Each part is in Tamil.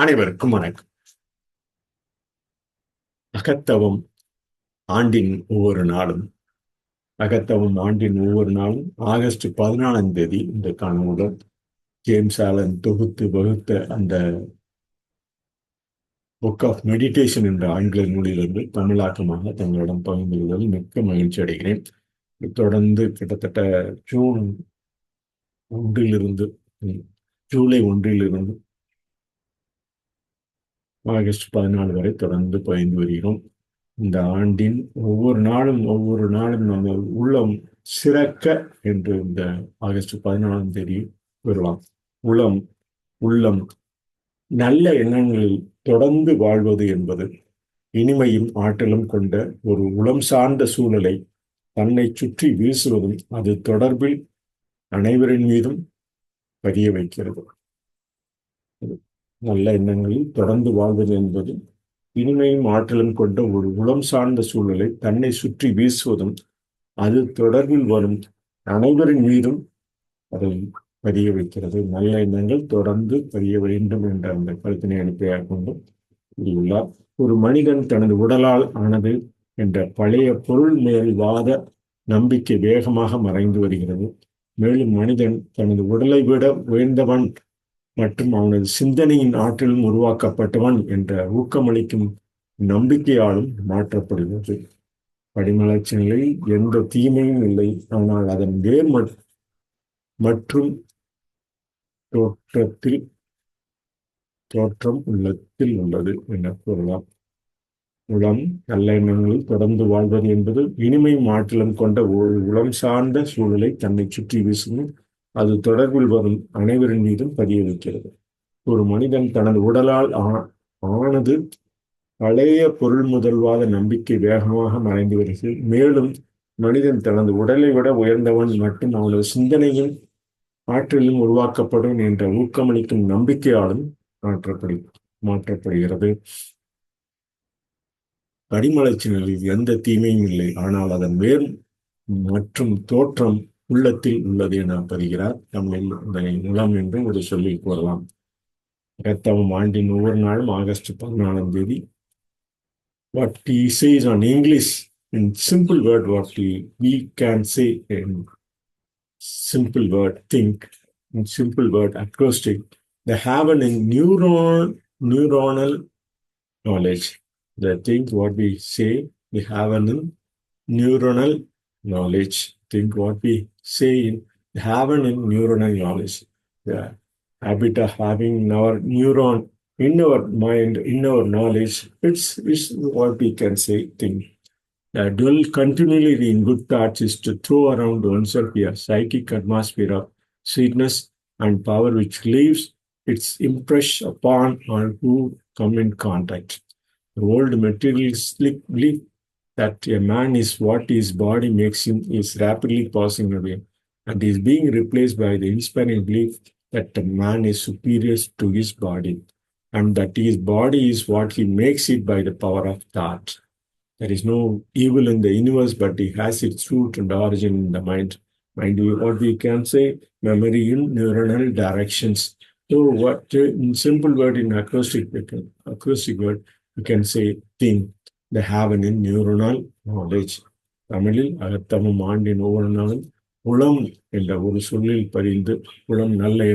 அனைவருக்கும் வணக்கம். அகத்தவம் ஆண்டின் ஒவ்வொரு நாளும் அகத்தவம் ஆண்டின் ஒவ்வொரு நாளும் ஆகஸ்ட் 14ஆம் தேதி இன்றைக்கான முதல் ஜேம்ஸ் ஆலன் தொகுத்து வகுத்த அந்த புக் ஆஃப் மெடிடேஷன் என்ற ஆங்கில நூலிலிருந்து தமிழாக்கமாக தங்களிடம் பகிர்ந்து கொள்வதில் மிக்க மகிழ்ச்சி அடைகிறேன். தொடர்ந்து கிட்டத்தட்ட ஜூன் ஒன்றிலிருந்து ஜூலை 1 ஆகஸ்ட் 14 வரை தொடர்ந்து பகிர்ந்து வருகிறோம். இந்த ஆண்டின் ஒவ்வொரு நாளும் நம்ம உள்ளம் சிறக்க என்று இந்த ஆகஸ்ட் 14ஆம் தேதி பெறலாம். உள்ளம் நல்ல எண்ணங்களில் தொடர்ந்து வாழ்வது என்பது இனிமையும் ஆற்றலும் கொண்ட ஒரு உளம் சார்ந்த சூழலை தன்னை சுற்றி வீசுவதும் அது தொடர்பில் அனைவரின் மீதும் பதிய வைக்கிறது. நல்ல எண்ணங்களில் தொடர்ந்து வாழ்வது என்பது இனிமையும் ஆற்றலும் கொண்ட ஒரு உளம் சார்ந்த சூழலை தன்னை சுற்றி வீசுவதும் அது தொடர்பில் வரும் அனைவரின் மீதும் அதை பதிய வைக்கிறது. நல்ல எண்ணங்கள் தொடர்ந்து பதிய வேண்டும் என்ற அந்த கருத்தினை அனுப்பியாக கொண்டு கூறியுள்ளார். ஒரு மனிதன் தனது உடலால் ஆனது என்ற பழைய பொருள் மேல் வாத நம்பிக்கை வேகமாக மறைந்து வருகிறது. மேலும் மனிதன் தனது உடலை விட உயர்ந்தவன் மற்றும் அவனது சிந்தனையின் ஆற்றலும் உருவாக்கப்பட்டவன் என்ற ஊக்கமளிக்கும் நம்பிக்கையாலும் மாற்றப்படுகிறது. படிமலர்ச்சி நிலையில் எந்த தீமையும் இல்லை, ஆனால் அதன் வேர் மற்றும் தோற்றம் உள்ளத்தில் உள்ளது என கூறலாம். உளம் நல்ல எண்ணங்களில் தொடர்ந்து வாழ்வது என்பது இனிமையும் ஆற்றலும் கொண்ட ஒரு உளம் சார்ந்த சூழலை தன்னை சுற்றி வீசும் அது தொடர்பில் வரும் அனைவரின் மீதும் பதிய வைக்கிறது. ஒரு மனிதன் தனது உடலால் ஆனது பழைய பொருள் முதல்வாத நம்பிக்கை வேகமாக மறைந்து வருகிறது. மேலும் மனிதன் தனது உடலை விட உயர்ந்தவன் மற்றும் அவனது சிந்தனையும் ஆற்றலும் உருவாக்கப்படும் என்ற ஊக்கமளிக்கும் நம்பிக்கையாலும் மாற்றப்படுகிறது. படிமலர்ச்சி நிலையில் எந்த தீமையும் இல்லை, ஆனால் அதன் வேர் மற்றும் தோற்றம் உள்ளத்தில் உள்ளது என பதிகிறார். தமிழில் இதனை உளம் என்று ஒரு சொல்லில் கூறலாம். இரத்தவம் ஆண்டின் ஒவ்வொரு நாளும் ஆகஸ்ட் 14ஆம் தேதி. What he says on English in simple word, we can say in simple word, think in simple word, acrostic. They have a neuronal knowledge. The think what we say, we have a neuronal knowledge. Think what we say, have a neuronal knowledge. The habit of having our neuron in our mind, in our knowledge, it's what we can say, think. Dwell continually in good thoughts is to throw around oneself a psychic atmosphere of sweetness and power which leaves its impression upon all who come in contact. The old materialistic belief that a man is what his body makes him is rapidly passing away and is being replaced by the inspiring belief that a man is superior to his body and that his body is what he makes it by the power of thought. There is no evil in the universe, but it has its root and origin in the mind. Mind, what we can say, memory in neuronal directions. So, what in simple word, in acrostic word, we can say think. They have a neuronal knowledge. தமிழில் அகத்தவம் ஆண்டின் ஒவ்வொரு நாளும் உளம் என்ற ஒரு சொல்லில் பதிந்து உளம் நல்ல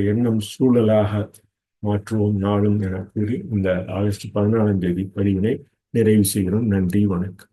எண்ணம் சூழலாக மாற்றுவோம் நாளும் என கூறி இந்த ஆகஸ்ட் 14ஆம் தேதி பதிவினை நிறைவு செய்கிறோம். நன்றி, வணக்கம்.